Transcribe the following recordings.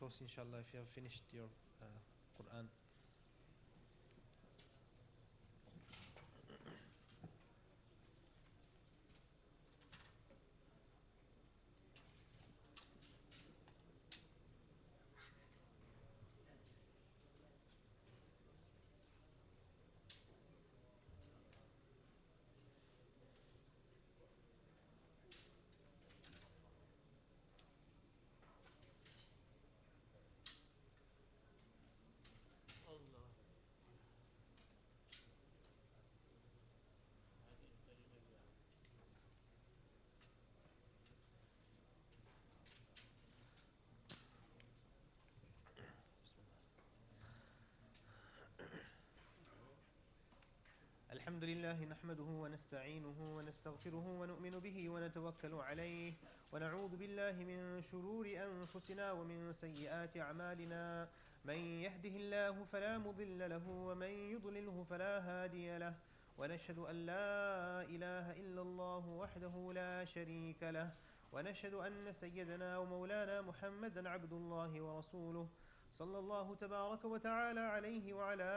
Post inshallah if you have finished your Quran. الحمد لله نحمده ونستعينه ونستغفره ونؤمن به ونتوكل عليه ونعوذ بالله من شرور أنفسنا ومن سيئات أعمالنا من يهده الله فلا مضل له ومن يضلله فلا هادي له ونشهد أن لا إله إلا الله وحده لا شريك له ونشهد أن سيدنا ومولانا محمدا عبد الله ورسوله صلى الله تبارك وتعالى عليه وعلى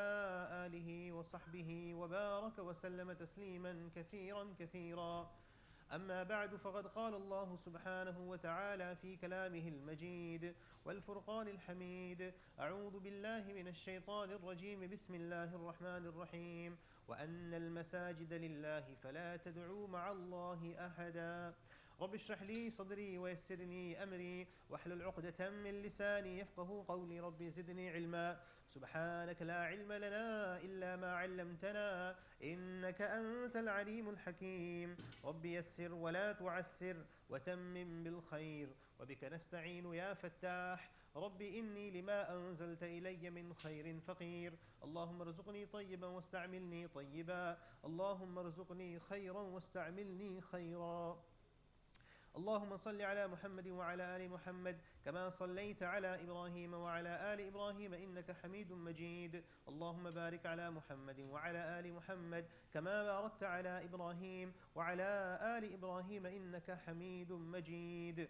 آله وصحبه وبارك وسلم تسليما كثيرا كثيرا. أما بعد فقد قال الله سبحانه وتعالى في كلامه المجيد والفرقان الحميد: أعوذ بالله من الشيطان الرجيم، بسم الله الرحمن الرحيم، وأن المساجد لله فلا تدعوا مع الله أحدا. رب اشرح لي صدري ويسر لي أمري واحلل عقدة من لساني يفقه قولي. رب زدني علما، سبحانك لا علم لنا إلا ما علمتنا إنك أنت العليم الحكيم. رب يسر ولا تعسر وتمم بالخير وبك نستعين يا فتاح. رب إني لما أنزلت إلي من خير فقير. اللهم ارزقني طيبا واستعملني طيبا، اللهم ارزقني خيرا واستعملني خيرا. اللهم صل على محمد وعلى آل محمد كما صليت على إبراهيم وعلى آل إبراهيم إنك حميد مجيد. اللهم بارك على محمد وعلى آل محمد كما باركت على إبراهيم وعلى آل إبراهيم إنك حميد مجيد.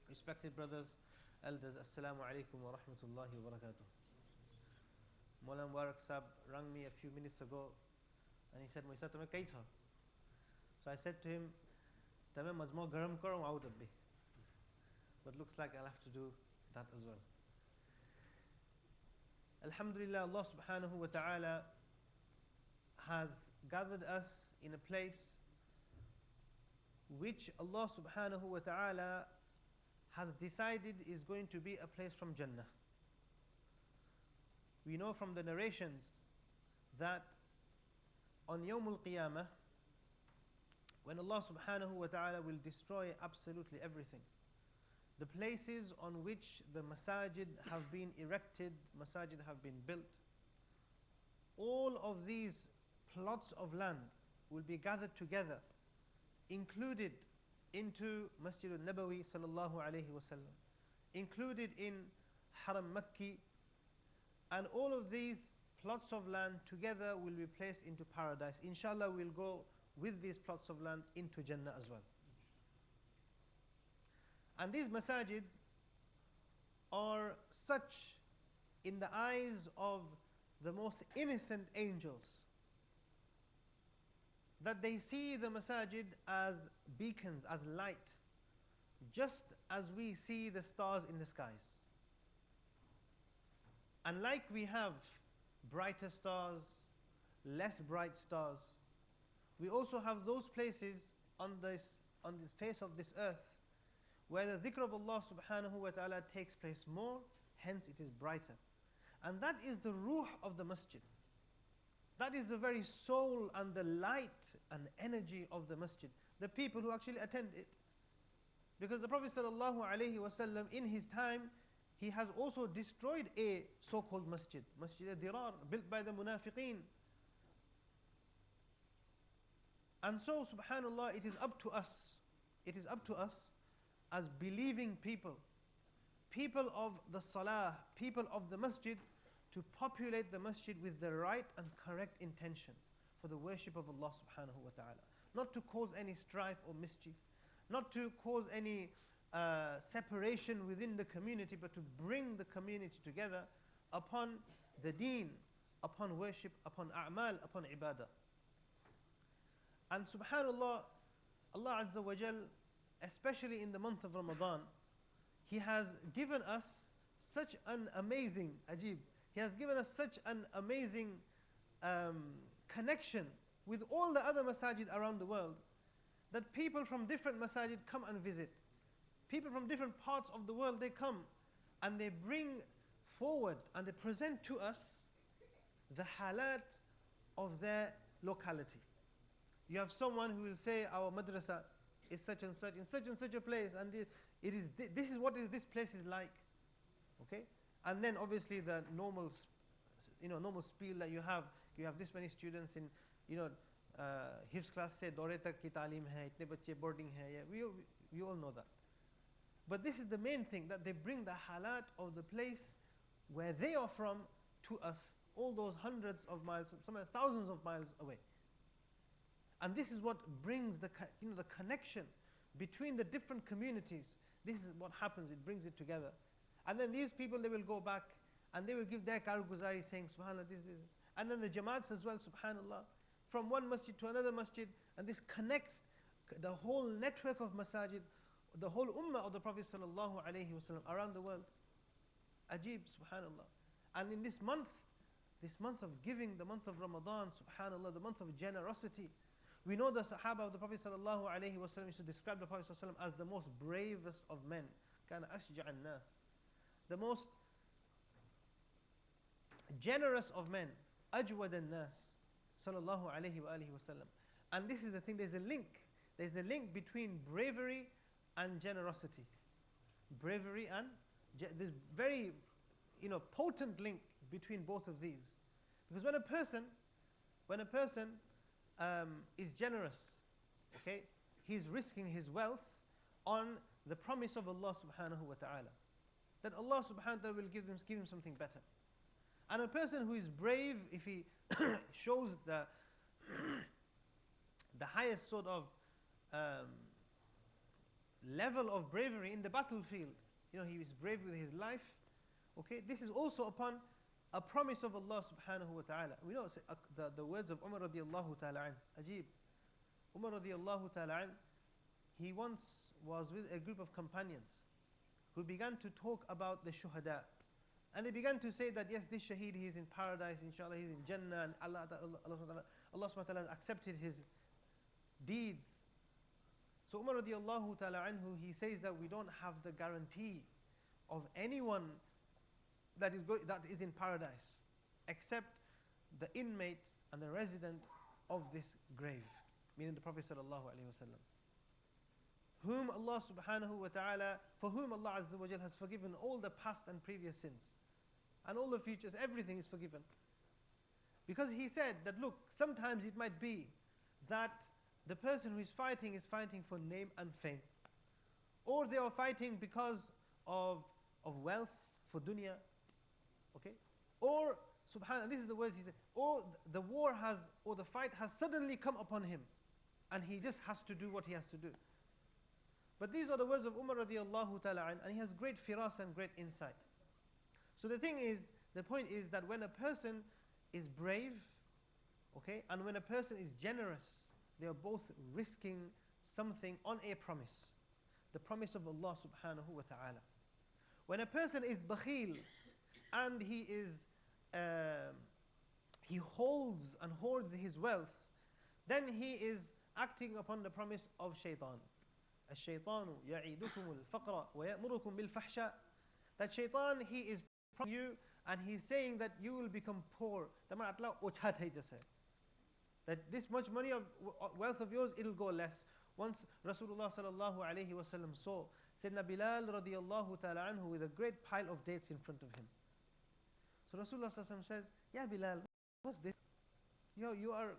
Respected brothers, elders, Assalamu alaikum wa rahmatullahi wa barakatuh. Mawlana Mubarak Sahib rang me a few minutes ago and he said, Moisa, tame kai tha? So I said to him, tame mazmo garam karo out of me. But looks like I'll have to do that as well. Alhamdulillah, Allah subhanahu wa ta'ala has gathered us in a place which Allah subhanahu wa ta'ala has decided is going to be a place from Jannah. We know from the narrations that on Yawmul Qiyamah, when Allah subhanahu wa ta'ala will destroy absolutely everything, the places on which the masajid have been erected, masajid have been built, all of these plots of land will be gathered together, included into Masjid al-Nabawi sallallahu alayhi wasallam, included in Haram Makki, and all of these plots of land together will be placed into paradise. Inshallah, we'll go with these plots of land into Jannah as well. And these masajid are such in the eyes of the most innocent angels that they see the masajid as beacons, as light, just as we see the stars in the skies. And like we have brighter stars, less bright stars, we also have those places on the face of this earth where the dhikr of Allah subhanahu wa ta'ala takes place more, hence it is brighter. And that is the ruh of the masjid. That is the very soul and the light and energy of the masjid, the people who actually attend it. Because the Prophet sallallahu alaihi wasallam in his time, he has also destroyed a so-called masjid, Masjid al-Dirar, built by the munafiqeen. And so, subhanallah, it is up to us as believing people, people of the salah, people of the masjid, to populate the masjid with the right and correct intention for the worship of Allah subhanahu wa ta'ala. Not to cause any strife or mischief, not to cause any separation within the community, but to bring the community together upon the deen, upon worship, upon a'mal, upon ibadah. And subhanallah, Allah Azza wa Jal, especially in the month of Ramadan, He has given us such an amazing, ajib, He has given us such an amazing connection with all the other masajid around the world, that people from different masajid come and visit. People from different parts of the world, they come and they bring forward and they present to us the halat of their locality. You have someone who will say, our madrasa is such and such, in such and such a place, and this is what this place is like. Okay? And then obviously the normal spiel that you have this many students in, hifz class se dore tak ki talim hai, itne bacche boarding hai, we all know that. But this is the main thing, that they bring the halat of the place where they are from to us, all those hundreds of miles, sometimes thousands of miles away. And this is what brings the connection between the different communities. This is what happens, it brings it together. And then these people, they will go back and they will give their karguzari saying, subhanallah, this. And then the jamaats as well, subhanallah, from one masjid to another masjid, and this connects the whole network of masajid, the whole ummah of the Prophet sallallahu alaihi wasallam around the world. Ajib, subhanallah. And in this month of giving, the month of Ramadan, subhanallah, the month of generosity, we know the Sahaba of the Prophet sallallahu alaihi wasallam used to describe the Prophet sallallahu alaihi wasallam as the most bravest of men. Kana ashja' an-nas, the most generous of men, ajwad an-nas, sallallahu alaihi wa alihi wasallam. And this is the thing, there's a link between bravery and generosity. Bravery and there's very potent link between both of these. Because when a person is generous, okay, he's risking his wealth on the promise of Allah subhanahu wa ta'ala, that Allah subhanahu wa ta'ala will give him something better. And a person who is brave, if he shows the highest sort of level of bravery in the battlefield, he is brave with his life, okay, this is also upon a promise of Allah subhanahu wa ta'ala. We know the words of Umar radiallahu ta'ala an, ajib. Umar radiallahu ta'ala an, he once was with a group of companions who began to talk about the shuhada. And they began to say that yes, this shaheed, he is in paradise, inshallah, he's in Jannah, and Allah subhanahu wa ta'ala has accepted his deeds. So Umar radiallahu ta'ala anhu, he says that we don't have the guarantee of anyone that is in paradise except the inmate and the resident of this grave, meaning the Prophet sallallahu alaihi wasallam, whom Allah subhanahu wa ta'ala, for whom Allah azza wa jal has forgiven all the past and previous sins and all the futures, everything is forgiven. Because he said that, look, sometimes it might be that the person who is fighting for name and fame, or they are fighting because of wealth, for dunya, okay, or subhanallah, this is the words he said, or the fight has suddenly come upon him and he just has to do what he has to do. But these are the words of Umar radiallahu ta'ala an, and he has great firas and great insight. So the point is that when a person is brave, okay, and when a person is generous, they are both risking something on a promise, the promise of Allah subhanahu wa ta'ala. When a person is bakhil and he holds and hoards his wealth, then he is acting upon the promise of shaitan. الشيطان يعيدكم الفقر ويأمركم بالفحشاء. That shaitan, he is promising you and he's saying that you will become poor. That this much money of wealth of yours, it'll go less. Once Rasulullah sallallahu alayhi wasallam saw Sayyidina Bilal radiallahu ta'ala anhu with a great pile of dates in front of him. So Rasulullah sallallahu alayhi wasallam says, "Ya Bilal, what's this? You are,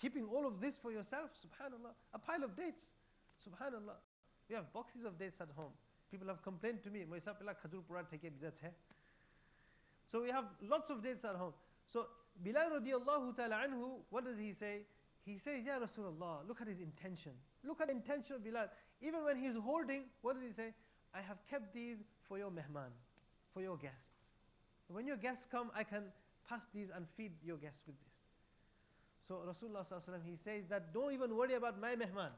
keeping all of this for yourself, subhanallah. A pile of dates, subhanallah. We have boxes of dates at home. People have complained to me, so we have lots of dates at home. So Bilal radiallahu ta'ala anhu, what does he say? He says, Ya Rasulullah, look at his intention. Look at the intention of Bilal. Even when he's hoarding, what does he say? I have kept these for your mehman, for your guests. When your guests come, I can pass these and feed your guests with this. So Rasulullah sallallahu alaihi wasallam, he says that don't even worry about my mehman,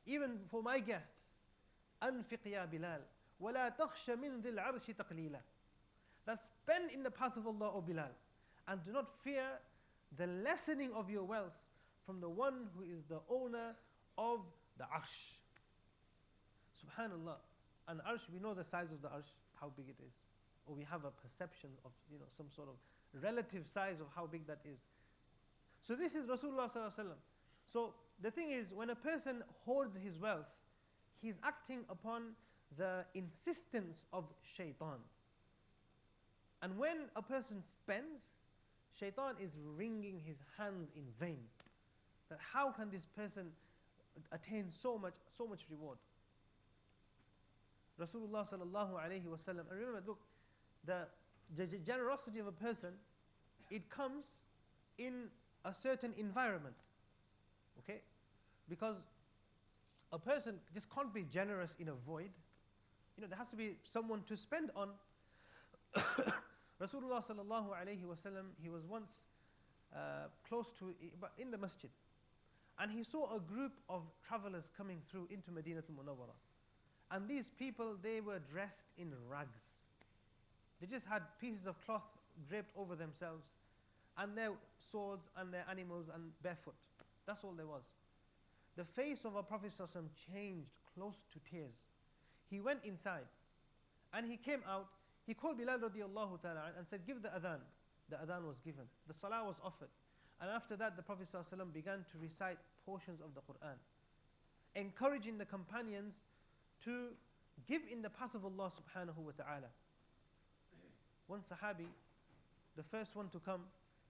even for my guests. أنفق يا بلال ولا تخش من ذي العرش تقليلا. That spend in the path of Allah, O Bilal, and do not fear the lessening of your wealth from the one who is the owner of the arsh. Subhanallah. And arsh, we know the size of the arsh, how big it is. Or we have a perception of, some sort of relative size of how big that is. So this is Rasulullah sallallahu alaihi wasallam. So the thing is, when a person hoards his wealth, he's acting upon the insistence of shaitan. And when a person spends, shaitan is wringing his hands in vain. That how can this person attain so much reward? Rasulullah sallallahu alayhi wa sallam, and remember, look, the generosity of a person, it comes in a certain environment. Okay? Because a person just can't be generous in a void. There has to be someone to spend on. Rasulullah sallallahu alayhi wa sallam, he was once close to, in the masjid, and he saw a group of travelers coming through into Madinatul Munawwara. And these people, they were dressed in rags. They just had pieces of cloth draped over themselves, and their swords and their animals, and barefoot. That's all there was. The face of our Prophet ﷺ changed close to tears. He went inside, and he came out. He called Bilal radiallahu ta'ala and said, give the adhan. The adhan was given. The salah was offered. And after that, the Prophet ﷺ began to recite portions of the Quran, encouraging the companions to give in the path of Allah subhanahu wa ta'ala. One sahabi, the first one to come,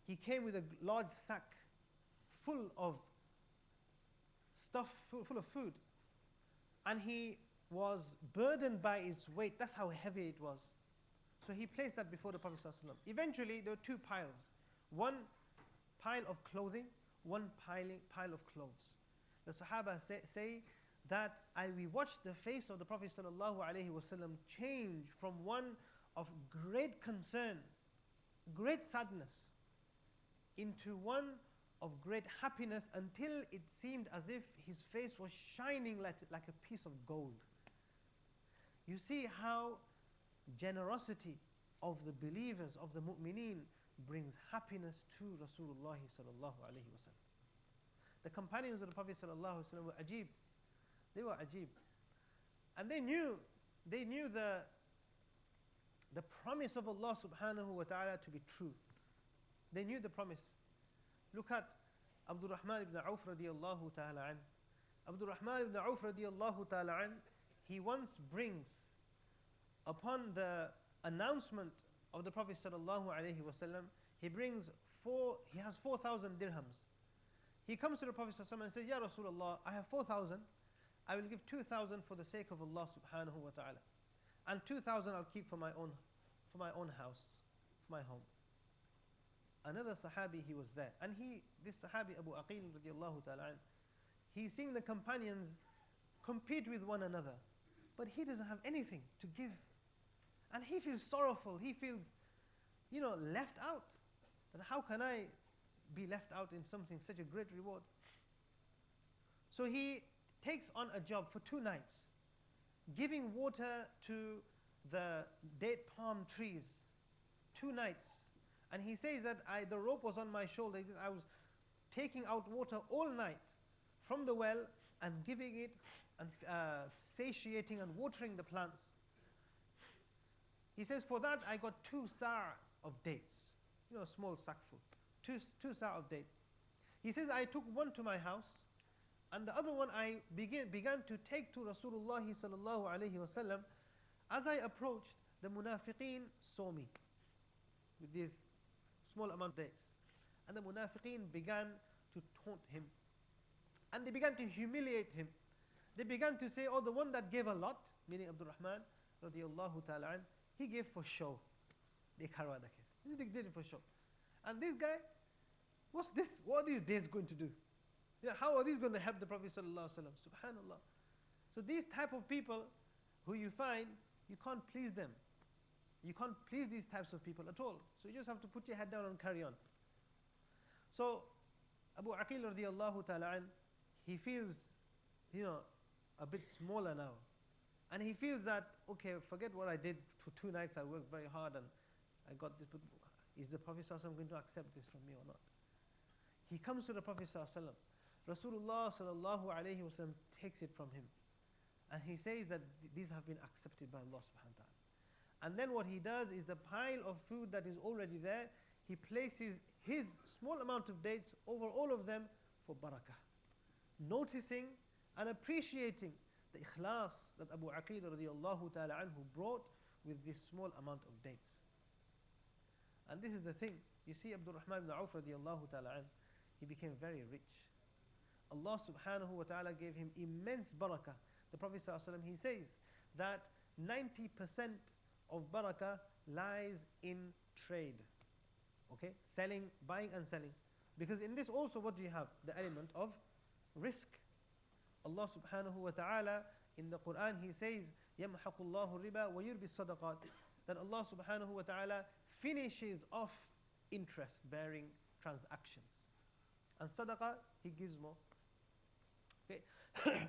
he came with a large sack full of stuff, full of food. And he was burdened by its weight. That's how heavy it was. So he placed that before the Prophet ﷺ. Eventually, there were two piles. One pile of clothing, one pile of clothes. The Sahaba say that we watched the face of the Prophet ﷺ change from one of great concern, great sadness, into one of great happiness, until it seemed as if his face was shining like a piece of gold. You see how generosity of the believers, of the mu'mineen, brings happiness to Rasulullah sallallahu alayhi wa sallam. The companions of the Prophet sallallahu alayhi wa sallam were ajib. They were ajib. And they knew the promise of Allah subhanahu wa ta'ala to be true. They knew the promise. Look at Abdul Rahman ibn Auf radiyallahu ta'ala an. Abdul Rahman ibn Auf radiyallahu ta'ala an, he once brings, upon the announcement of the Prophet sallallahu alayhi wa sallam, he has 4,000 dirhams. He comes to the Prophet sallallahu alayhi wa sallam and says, Ya Rasulullah, I have 4,000. I will give 2,000 for the sake of Allah subhanahu wa ta'ala. And 2,000 I'll keep for my own house, for my home. Another sahabi, he was there. And this sahabi, Abu Aqil radiallahu ta'ala an, he's seeing the companions compete with one another. But he doesn't have anything to give. And he feels sorrowful. He feels, left out. And how can I be left out in something, such a great reward? So he takes on a job for 2 nights, giving water to the date palm trees. 2 nights. And he says that the rope was on my shoulder. I was taking out water all night from the well and giving it and satiating and watering the plants. He says, for that I got 2 sa' of dates. A small sackful. 2 sa' of dates. He says, I took one to my house, and the other one I began to take to Rasulullah sallallahu alayhi wa sallam. As I approached, the munafiqeen saw me with this small amount of dates. And the munafiqeen began to taunt him. And they began to humiliate him. They began to say, oh, the one that gave a lot, meaning Abdul Rahman radiallahu ta'ala an, he gave for show. They did it for show. And this guy, what's this? What are these days going to do? How are these going to help the Prophet sallallahu alaihi wasallam? Subhanallah. So these type of people who you find, you can't please them. You can't please these types of people at all. So you just have to put your head down and carry on. So Abu Aqil radiallahu ta'ala an, he feels, a bit smaller now. And he feels that, okay, forget what I did for 2 nights, I worked very hard and I got this, but is the Prophet ﷺ going to accept this from me or not? He comes to the Prophet ﷺ. Rasulullah sallallahu alayhi wa sallam takes it from him. And he says that these have been accepted by Allah subhanahu wa ta'ala. And then what he does is the pile of food that is already there, he places his small amount of dates over all of them for barakah. Noticing and appreciating the ikhlas that Abu Aqil radiallahu ta'ala anhu brought with this small amount of dates. And this is the thing. You see Abdul Rahman ibn Auf radiallahu ta'ala anhu, he became very rich. Allah subhanahu wa ta'ala gave him immense barakah. The Prophet sallallahu alaihi wasallam, he says that 90% of barakah lies in trade. Okay, selling, buying and selling. Because in this also what do you have? The element of risk. Allah subhanahu wa ta'ala in the Quran, he says, يَمْحَقُ اللَّهُ الرِّبَى وَيُرْبِ الصَّدَقَاتِ, that Allah subhanahu wa ta'ala finishes off interest bearing transactions. And sadaqah, he gives more. Okay.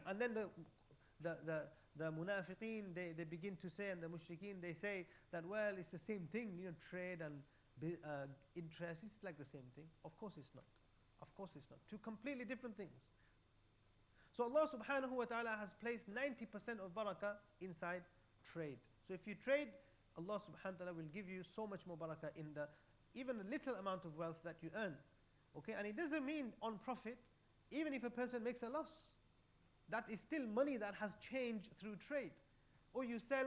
And then the munafiqeen, they begin to say, and the mushrikeen, they say that, well, it's the same thing, trade and interest, it's like the same thing. Of course it's not. Of course it's not. Two completely different things. So Allah subhanahu wa ta'ala has placed 90% of barakah inside trade. So if you trade, Allah subhanahu wa ta'ala will give you so much more barakah in the even a little amount of wealth that you earn. Okay, and it doesn't mean on profit, even if a person makes a loss, that is still money that has changed through trade. Or you sell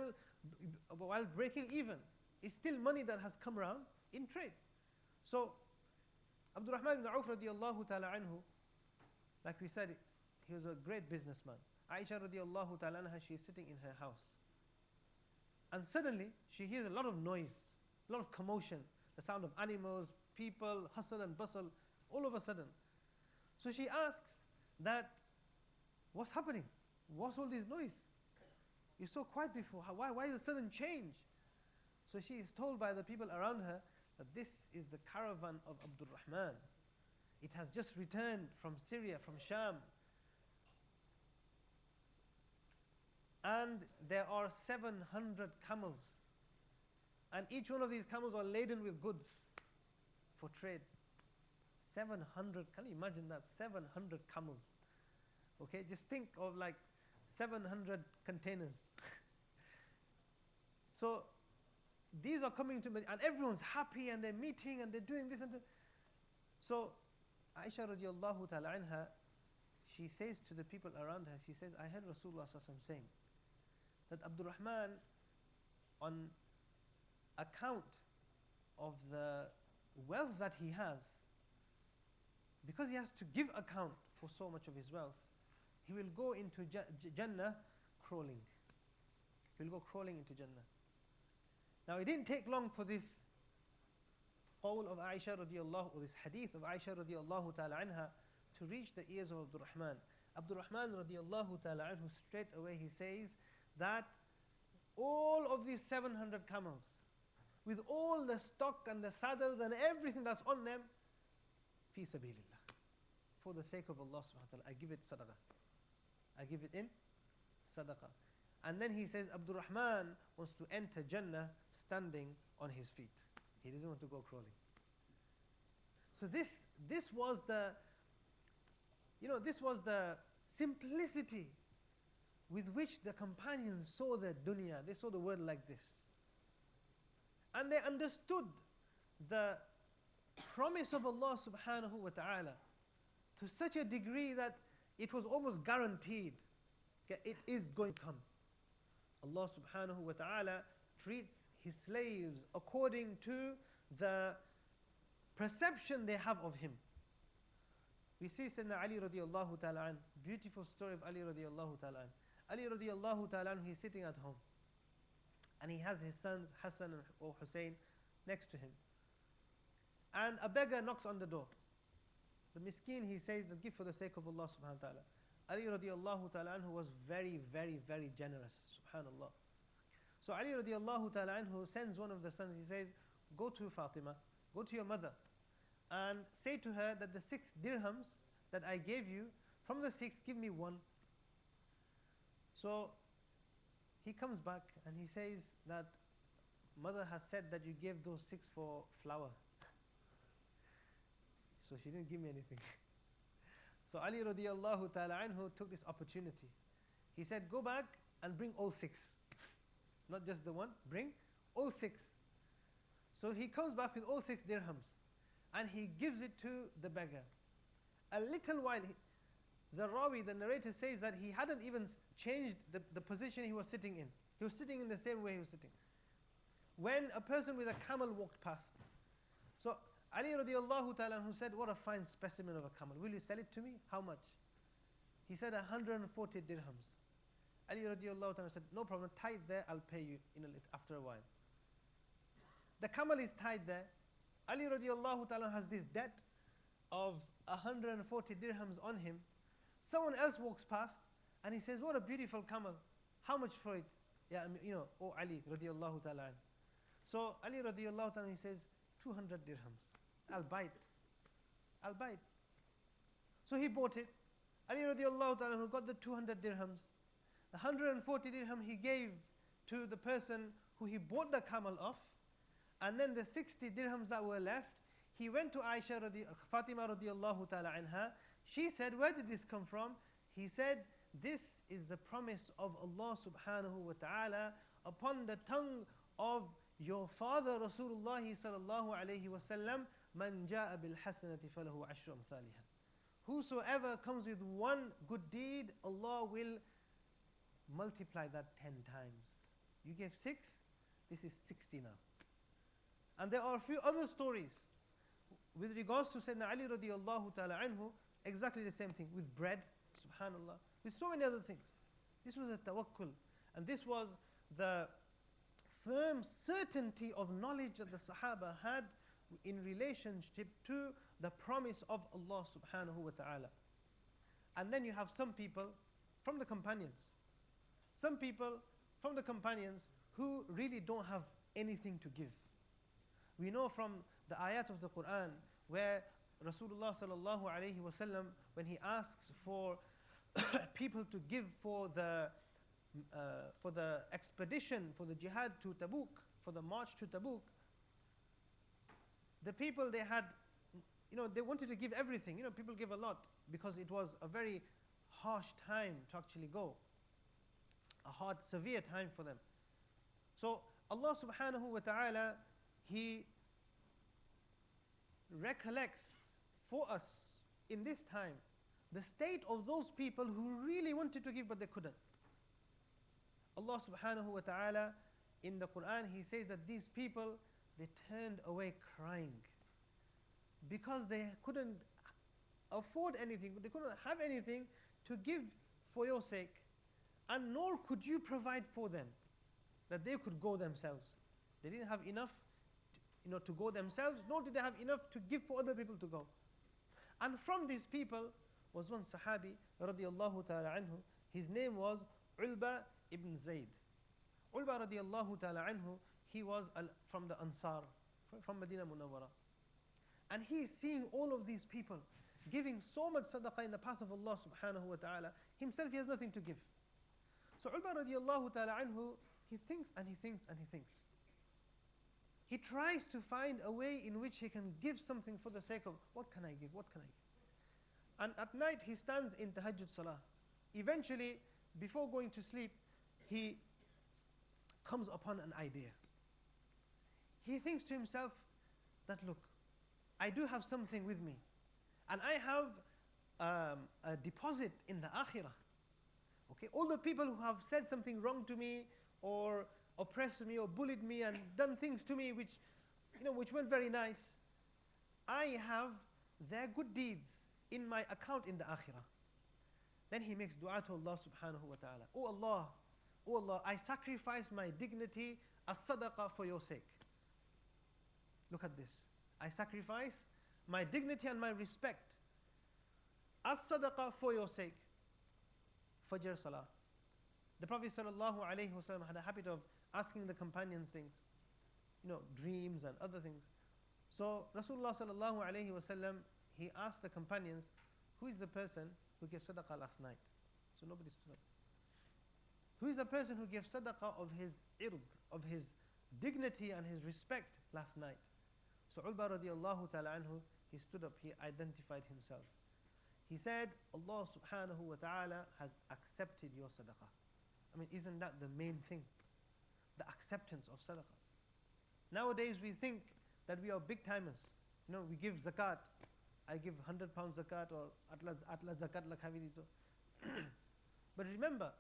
while breaking even, it's still money that has come around in trade. So Abdul Rahman ibn Auf radiallahu ta'ala anhu, like we said, he was a great businessman. Aisha radiallahu ta'ala anha, she is sitting in her house. And suddenly, she hears a lot of noise, a lot of commotion, the sound of animals, people, hustle and bustle, all of a sudden. So she asks that, what's happening? What's all this noise? You're so quiet before. Why is a sudden change? So she is told by the people around her that this is the caravan of Abdul Rahman. It has just returned from Syria, from Sham. And there are 700 camels. And each one of these camels are laden with goods for trade. 700, can you imagine that? 700 camels. Okay, just think of like 700 containers. So these are coming to me, and everyone's happy, and they're meeting, and they're doing this and that. So Aisha radiallahu ta'ala anha, she says to the people around her, she says, I heard Rasulullah sallallahu alaihi wasallam saying that Abdul Rahman, on account of the wealth that he has, because he has to give account for so much of his wealth, he will go into Jannah crawling. He will go crawling into Jannah. Now it didn't take long for this qawl of Aisha radiallahu, or this hadith of Aisha radiallahu ta'ala anha, to reach the ears of Abdul Rahman. Abdul Rahman radiallahu ta'ala anhu, straight away he says that all of these 700 camels, with all the stock and the saddles and everything that's on them, fi sabilillah, for the sake of Allah subhanahu wa ta'ala, I give it sadaqah. I give it in sadaqah. And then he says Abdul Rahman wants to enter Jannah standing on his feet. He doesn't want to go crawling. So this was the simplicity with which the companions saw the dunya. They saw the world like this. And they understood the promise of Allah subhanahu wa ta'ala to such a degree that it was almost guaranteed. It is going to come. Allah subhanahu wa ta'ala treats His slaves according to the perception they have of Him. We see Sayyidina Ali radiallahu ta'ala an, beautiful story of Ali radiallahu ta'ala an. Ali radiallahu ta'ala an, he's sitting at home. And he has his sons Hassan or Hussein next to him. And a beggar knocks on the door. The miskin, he says, give for the sake of Allah subhanahu wa ta'ala. Ali radiallahu ta'ala anhu was very, very, very generous, subhanallah. So Ali radiallahu ta'ala anhu sends one of the sons, he says, go to Fatima, go to your mother, and say to her that the 6 dirhams that I gave you, from the 6, give me 1. So he comes back and he says that mother has said that you gave those 6 for flour. So she didn't give me anything. So Ali radiallahu ta'ala anhu took this opportunity. He said, go back and bring all 6. Not just the 1, bring all 6. So he comes back with all 6 dirhams and he gives it to the beggar. A little while, the Rawi, the narrator says that he hadn't even changed the position he was sitting in. He was sitting in the same way he was sitting. When a person with a camel walked past, so Ali radiallahu ta'ala who said, what a fine specimen of a camel. Will you sell it to me? How much? He said 140 dirhams. Ali radiallahu ta'ala said, no problem, tie it there, I'll pay you after a while. The camel is tied there. Ali radiallahu ta'ala has this debt of 140 dirhams on him. Someone else walks past and he says, what a beautiful camel. How much for it? Yeah, oh Ali radiallahu ta'ala. So Ali radiallahu ta'ala, he says, 200 dirhams. I'll buy it. I'll buy it. So he bought it. Ali radiallahu ta'ala got the 200 dirhams. The 140 dirham he gave to the person who he bought the camel off. And then the 60 dirhams that were left, he went to Fatima radiallahu ta'ala anha. She said, where did this come from? He said, this is the promise of Allah subhanahu wa ta'ala upon the tongue of your father Rasulullah sallallahu alayhi wa sallam, man ja'a bil hasanati falahu ashru amthaliha. Whosoever comes with 1 good deed, Allah will multiply that 10 times. You gave 6, this is 60 now. And there are a few other stories with regards to Sayyidina Ali radiallahu ta'ala anhu, exactly the same thing, with bread, subhanallah, with so many other things. This was a tawakkul, and this was the firm certainty of knowledge that the Sahaba had in relationship to the promise of Allah subhanahu wa ta'ala. And then you have some people from the companions. Some people from the companions who really don't have anything to give. We know from the ayat of the Quran where Rasulullah sallallahu alayhi wa sallam, when he asks for people to give for the expedition, for the jihad to Tabuk, for the march to Tabuk, the people they had, they wanted to give everything. People give a lot because it was a very harsh time to actually go. A hard, severe time for them. So Allah subhanahu wa ta'ala, He recollects for us in this time the state of those people who really wanted to give but they couldn't. Allah subhanahu wa ta'ala in the Quran, He says that these people, they turned away crying because they couldn't afford anything, they couldn't have anything to give for your sake, and nor could you provide for them that they could go themselves. They didn't have enough to go themselves, nor did they have enough to give for other people to go. And from these people was one Sahabi radiallahu ta'ala anhu. His name was Ulba ibn Zayd. Ulba radiallahu ta'ala anhu, he was from the Ansar, from Medina Munawwara. And he is seeing all of these people giving so much sadaqah in the path of Allah subhanahu wa ta'ala. Himself, he has nothing to give. So Ulba radiallahu ta'ala anhu, he thinks and he thinks and he thinks. He tries to find a way in which he can give something for the sake of, what can I give, what can I give? And at night he stands in tahajjud salah. Eventually, before going to sleep, he comes upon an idea. He thinks to himself that, look, I do have something with me, and I have a deposit in the akhirah. Okay, all the people who have said something wrong to me, or oppressed me, or bullied me, and done things to me which weren't very nice, I have their good deeds in my account in the akhirah. Then he makes dua to Allah subhanahu wa ta'ala. Oh Allah, I sacrifice my dignity as sadaqah for your sake. Look at this. I sacrifice my dignity and my respect as sadaqah for your sake. Fajr Salah. The Prophet ﷺ had a habit of asking the companions things, dreams and other things. So Rasulullah ﷺ, he asked the companions, who is the person who gave sadaqah last night? So nobody stood up. Who is the person who gave sadaqah of his ird, of his dignity and his respect last night? So Ulba radiallahu ta'ala anhu, he stood up, he identified himself. He said, Allah subhanahu wa ta'ala has accepted your sadaqah. I mean, isn't that the main thing? The acceptance of sadaqah. Nowadays we think that we are big timers. We give zakat. I give £100 zakat or atla zakat la khavi. But remember,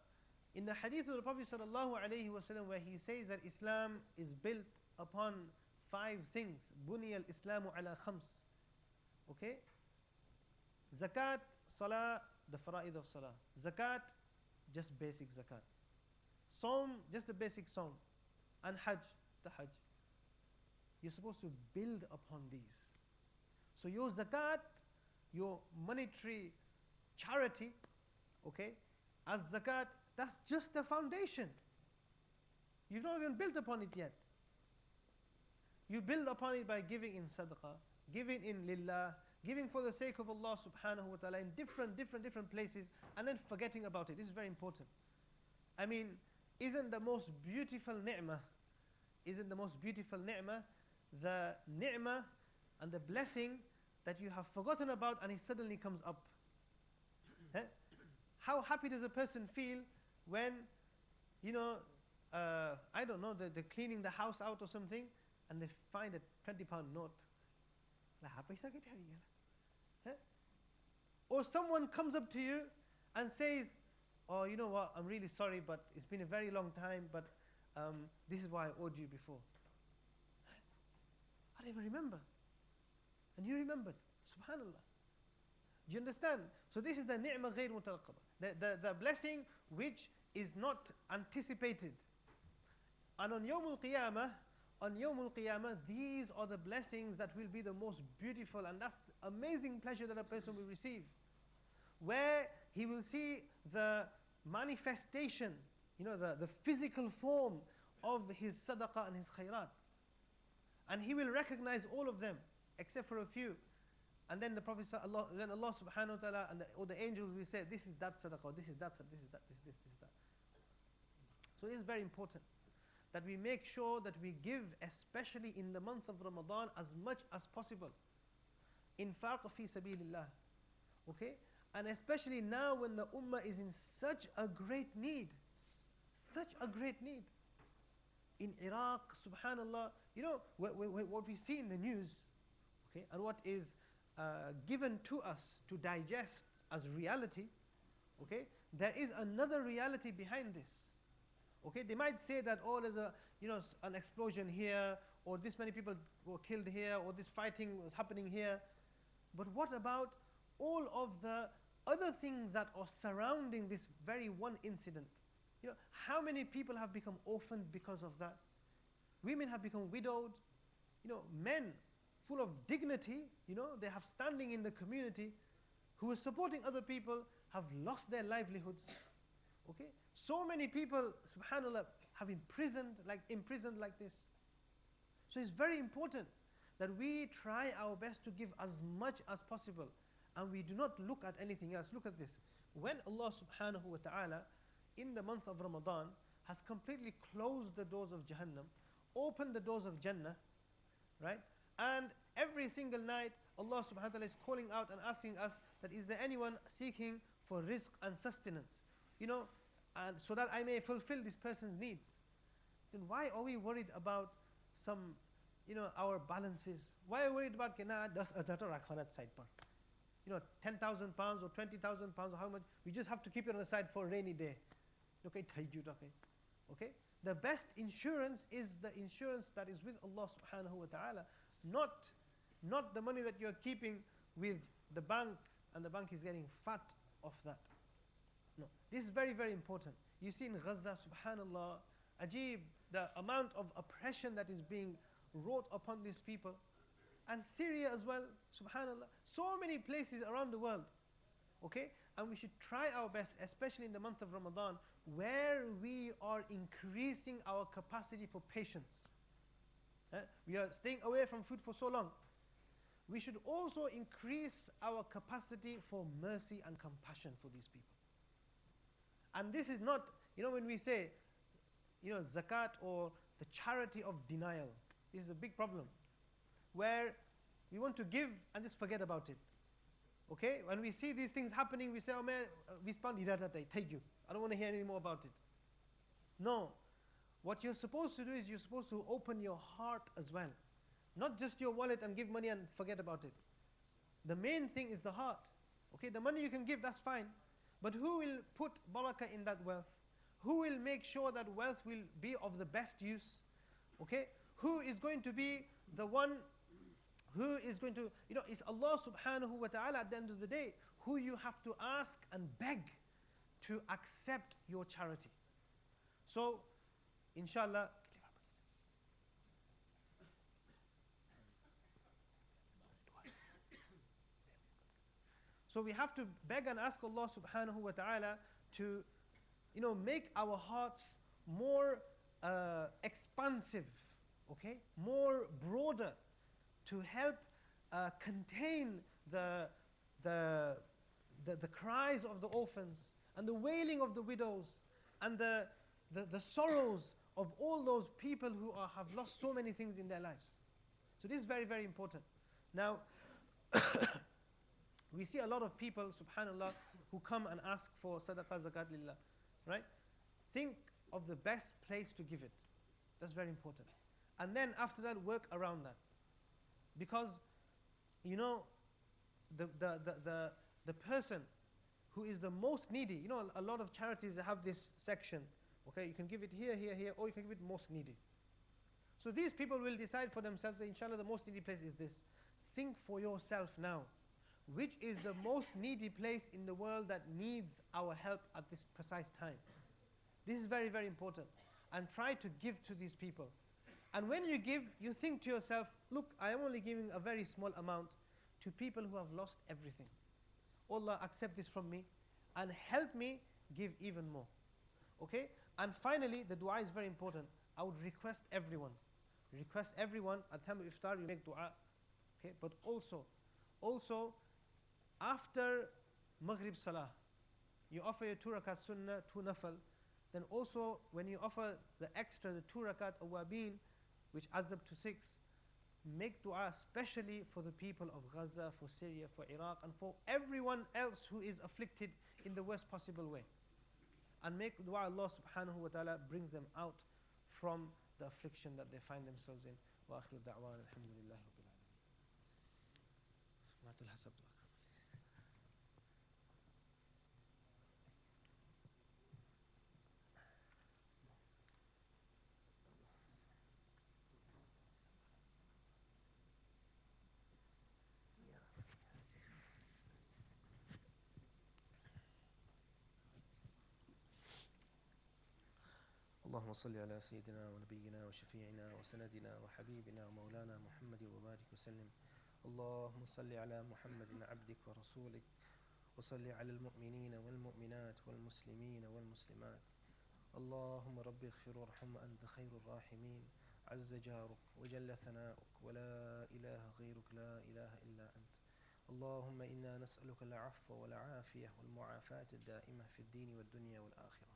in the hadith of the Prophet sallallahu alaihi wasallam, where he says that Islam is built upon 5 things. Buni al-Islamu ala khams. Okay? Zakat, salah, the fara'id of salah. Zakat, just basic zakat. Saum, just the basic saum. And hajj, the hajj. You're supposed to build upon these. So your zakat, your monetary charity, okay, as zakat, that's just the foundation. You've not even built upon it yet. You build upon it by giving in sadaqah, giving in lillah, giving for the sake of Allah subhanahu wa ta'ala in different places, and then forgetting about it. This is very important. I mean, isn't the most beautiful ni'mah, the ni'mah and the blessing that you have forgotten about and it suddenly comes up? How happy does a person feel when, I don't know, they're cleaning the house out or something and they find a £20 note. Or someone comes up to you and says, oh, you know what, I'm really sorry, but it's been a very long time, but this is why I owed you before. I don't even remember. And you remembered. Subhanallah. Do you understand? So this is the ni'mah ghayr mutaraqqaba. The blessing which is not anticipated. And on Yawmul Qiyamah, these are the blessings that will be the most beautiful, and that's the amazing pleasure that a person will receive. Where he will see the manifestation, the physical form of his sadaqah and his khairat. And he will recognize all of them, except for a few. And then the Prophet, then Allah subhanahu wa ta'ala or the angels will say, this is that sadaqah, this is that, this is that, this is that. So this is very important, that we make sure that we give, especially in the month of Ramadan, as much as possible. Infaq fi sabilillah. Okay? And especially now when the ummah is in such a great need. Such a great need. In Iraq, subhanallah, what we see in the news, okay, and what is given to us to digest as reality, okay, there is another reality behind this. Okay, they might say that, oh, there's an explosion here, or this many people were killed here, or this fighting was happening here. But what about all of the other things that are surrounding this very one incident? How many people have become orphaned because of that? Women have become widowed. Men full of dignity, they have standing in the community, who are supporting other people, have lost their livelihoods. Okay? So many people, subhanallah, have imprisoned like this. So it's very important that we try our best to give as much as possible, and we do not look at anything else. Look at this. When Allah subhanahu wa ta'ala, in the month of Ramadan, has completely closed the doors of Jahannam, opened the doors of Jannah, right? And every single night, Allah subhanahu wa ta'ala is calling out and asking us that, is there anyone seeking for rizq and sustenance? And so that I may fulfill this person's needs. Then why are we worried about some, our balances? Why are we worried about side par? 10,000 pounds or 20,000 pounds, how much? We just have to keep it on the side for a rainy day. Okay? The best insurance is the insurance that is with Allah subhanahu wa ta'ala, not the money that you're keeping with the bank and the bank is getting fat off that. No, this is very, very important. You see in Gaza, subhanallah, ajib, the amount of oppression that is being wrought upon these people. And Syria as well, subhanallah. So many places around the world. Okay? and we should try our best, especially in the month of Ramadan, where we are increasing our capacity for patience. We are staying away from food for so long. We should also increase our capacity for mercy and compassion for these people. And this is not, when we say, zakat or the charity of denial, this is a big problem. Where we want to give and just forget about it. Okay? When we see these things happening, we say, oh man, we spend take you. I don't want to hear any more about it. No. What you're supposed to do is you're supposed to open your heart as well. Not just your wallet and give money and forget about it. The main thing is the heart. Okay, the money you can give, that's fine. But who will put barakah in that wealth? Who will make sure that wealth will be of the best use? Okay? Who is going to be the one who is going to, it's Allah subhanahu wa ta'ala at the end of the day who you have to ask and beg to accept your charity. So, inshallah, so we have to beg and ask Allah subhanahu wa ta'ala to, make our hearts more expansive, okay, more broader, to help contain the cries of the orphans and the wailing of the widows and the sorrows of all those people who have lost so many things in their lives. So this is very, very important. Now, we see a lot of people, subhanallah, who come and ask for sadaqah, zakat lillah, right? Think of the best place to give it. That's very important. And then after that, work around that. Because, the person who is the most needy, a lot of charities have this section, okay, you can give it here, here, here, or you can give it most needy. So these people will decide for themselves that inshallah the most needy place is this. Think for yourself now. Which is the most needy place in the world that needs our help at this precise time? This is very, very important. And try to give to these people. And when you give, you think to yourself, look, I am only giving a very small amount to people who have lost everything. Allah, accept this from me and help me give even more. Okay? And finally, the dua is very important. I would request everyone at time of iftar, you make dua. Okay? But also, after Maghrib Salah, you offer your 2 rakat sunnah, 2 nafal. Then also, when you offer the extra, the 2 rakat awabin, which adds up to 6, make dua especially for the people of Gaza, for Syria, for Iraq, and for everyone else who is afflicted in the worst possible way. And make dua Allah subhanahu wa ta'ala brings them out from the affliction that they find themselves in. Wa akhiru da'wan alhamdulillahi rabbil alamin. اللهم صل على سيدنا ونبينا وشفيعنا وسندنا وحبيبنا ومولانا محمد وبارك وسلم. اللهم صل على محمد عبدك ورسولك وصل على المؤمنين والمؤمنات والمسلمين والمسلمات. اللهم رب اغفر وارحم وأنت خير الراحمين. عز جارك وجل ثناؤك ولا إله غيرك لا إله إلا أنت. اللهم إنا نسألك العفو والعافية والمعافاة الدائمة في الدين والدنيا والآخرة.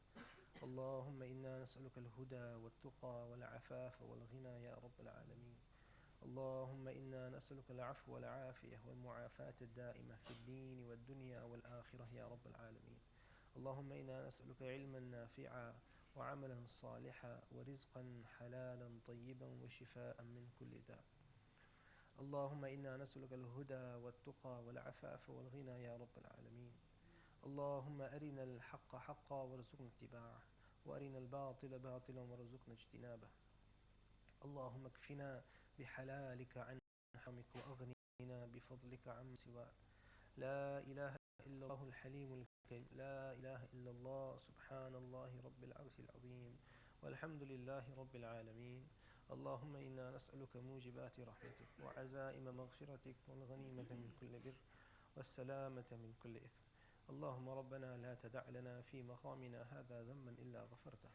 اللهم إنا نسألك الهدى والتقى والعفاف والغنى يا رب العالمين. اللهم إنا نسألك العفو والعافية والمعافاة الدائمة في الدين والدنيا والآخرة يا رب العالمين. اللهم إنا نسألك علما نافعا وعملا صالحا ورزقا حلالا طيبا وشفاء من كل داء. اللهم إنا نسألك الهدى والتقى والعفاف والغنى يا رب العالمين. اللهم أرنا الحق حقا وارزقنا اتباعه وأرنا الباطل باطلا وارزقنا اجتنابه. اللهم اكفنا بحلالك عن حرامك وأغننا بفضلك عن سواك. لا إله إلا الله الحليم الكريم. لا إله إلا الله سبحان الله رب العرش العظيم والحمد لله رب العالمين. اللهم إنا نسألك موجبات رحمتك وعزائم مغفرتك والغنيمة من كل بر والسلامة من كل إثم اللهم ربنا لا تدع لنا في مقامنا هذا ذنبا إلا غفرته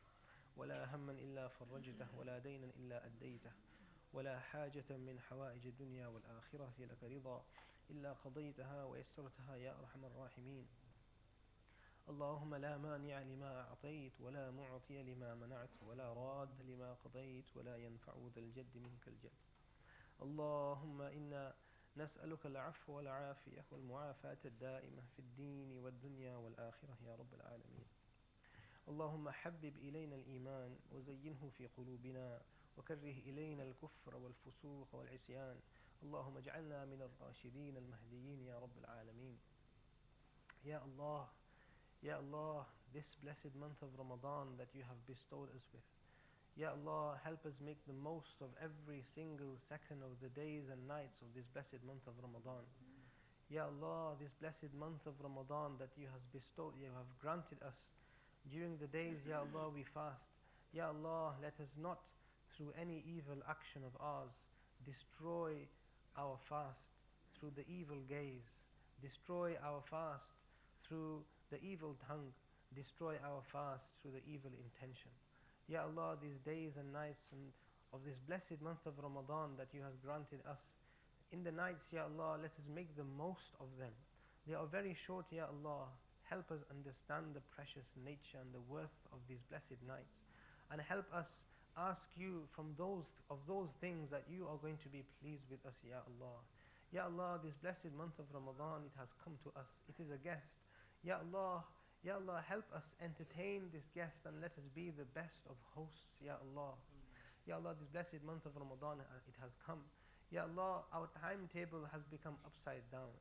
ولا هما إلا فرجته ولا دينا إلا أديته ولا حاجة من حوائج الدنيا والآخرة لك رضا إلا قضيتها ويسرتها يا أرحم الراحمين. اللهم لا مانع لما أعطيت ولا معطي لما منعت ولا راد لما قضيت ولا ينفع ذا الجد منك الجد. اللهم إنا نسألك العفو والعافية والمعافاة الدائمة في الدين والدنيا والآخرة يا رب العالمين. اللهم حبب إلينا الإيمان وزينه في قلوبنا وكره إلينا الكفر والفسوق والعصيان. اللهم اجعلنا من الراشدين المهديين يا رب العالمين. Ya Allah, Ya Allah, this blessed month of Ramadan that you have bestowed us with, Ya Allah, help us make the most of every single second of the days and nights of this blessed month of Ramadan. Ya Allah, this blessed month of Ramadan that you have granted us. During the days, Ya Allah, we fast. Ya Allah, let us not, through any evil action of ours, destroy our fast through the evil gaze, destroy our fast through the evil tongue, destroy our fast through the evil intention. Ya Allah, these days and nights of this blessed month of Ramadan that you have granted us, in the nights, Ya Allah, let us make the most of them. They are very short, Ya Allah. Help us understand the precious nature and the worth of these blessed nights, and help us ask you from those things that you are going to be pleased with us, Ya Allah. Ya Allah, this blessed month of Ramadan, it has come to us. It is a guest. Ya Allah, Ya Allah, help us entertain this guest and let us be the best of hosts, Ya Allah. Ya Allah, this blessed month of Ramadan, it has come. Ya Allah, our timetable has become upside down.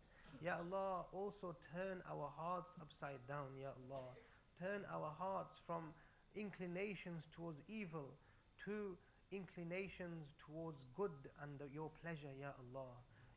Ya Allah, also turn our hearts upside down, Ya Allah. Turn our hearts from inclinations towards evil to inclinations towards good and your pleasure, Ya Allah.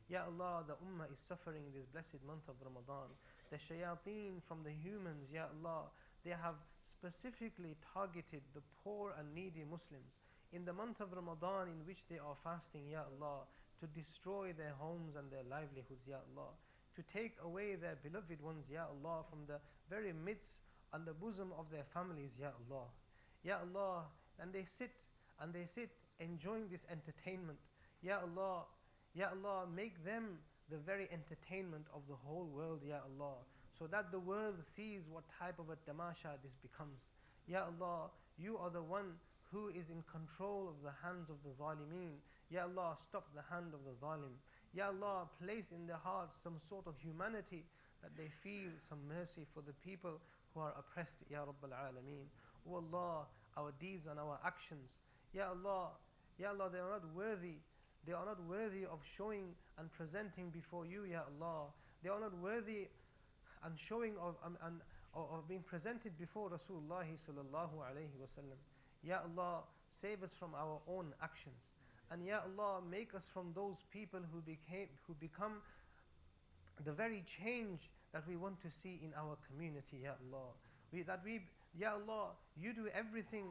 Ya Allah, the Ummah is suffering in this blessed month of Ramadan. The shayateen from the humans, Ya Allah, they have specifically targeted the poor and needy Muslims in the month of Ramadan in which they are fasting, Ya Allah, to destroy their homes and their livelihoods, Ya Allah, to take away their beloved ones, Ya Allah, from the very midst and the bosom of their families, Ya Allah. Ya Allah, and they sit enjoying this entertainment. Ya Allah, Ya Allah, make them the very entertainment of the whole world, Ya Allah, so that the world sees what type of a tamasha this becomes. Ya Allah, you are the one who is in control of the hands of the zalimeen. Ya Allah, stop the hand of the zalim. Ya Allah, place in their hearts some sort of humanity, that they feel some mercy for the people who are oppressed, Ya Rabbal Alameen. O Allah, our deeds and our actions, Ya Allah, Ya Allah, they are not worthy. They are not worthy of showing and presenting before you, Ya Allah. They are not worthy and showing of being presented before Rasulullah sallallahu alayhi wasallam. Ya Allah, save us from our own actions. And Ya Allah, make us from those people who become the very change that we want to see in our community, Ya Allah. Ya Allah, you do everything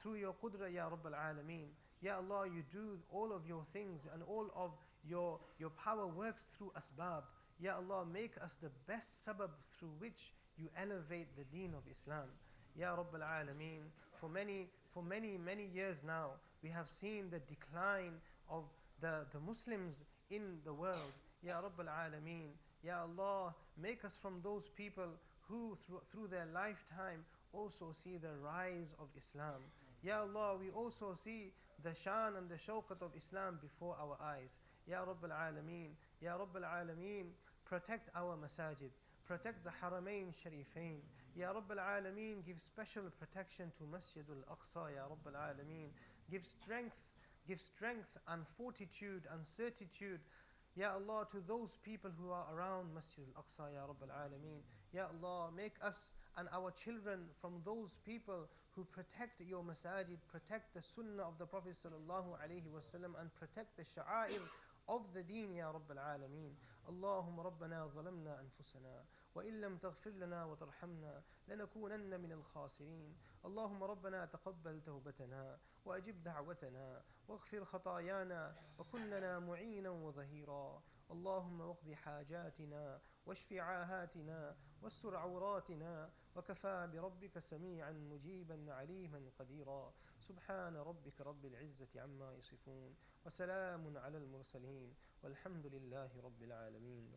through your qudra, Ya Rabbal Alameen. Ya Allah, you do all of your things and all of your power works through asbab. Ya Allah, make us the best sabab through which you elevate the deen of Islam. Ya Rabbal Alameen, for many years now, we have seen the decline of the Muslims in the world. Ya Rabbal Alameen, Ya Allah, make us from those people who through their lifetime also see the rise of Islam. Ya Allah, we also see the shan and the shawqat of Islam before our eyes. Ya Rabbal Alameen, Ya Rabbal Alameen, protect our masajid, protect the Haramain Sharifain. Ya Rabbal Alameen, give special protection to Masjid al-Aqsa, Ya Rabbal Alameen. Give strength and fortitude and certitude, Ya Allah, to those people who are around Masjid al-Aqsa, Ya Rabbal Alameen. Ya Allah, make us and our children from those people who protect your masajid, protect the sunnah of the Prophet sallallahu alaihi wasallam, and protect the sha'air of the deen, Ya Rabbal Alameen. Allahumma Rabbana zalamna anfusana wa illam taghfir lana wa tarhamna lanakunanna min al-khasirin. Allahumma Rabbana taqabbal tawbatana wa ajib da'watana waghfir khatayana wa kun lana mu'inan wa zahira. اللهم واقض حاجاتنا واشف عاهاتنا واستر عوراتنا، وكفى بربك سميعا مجيبا عليما قديرا. سبحان ربك رب العزة عما يصفون، وسلام على المرسلين، والحمد لله رب العالمين.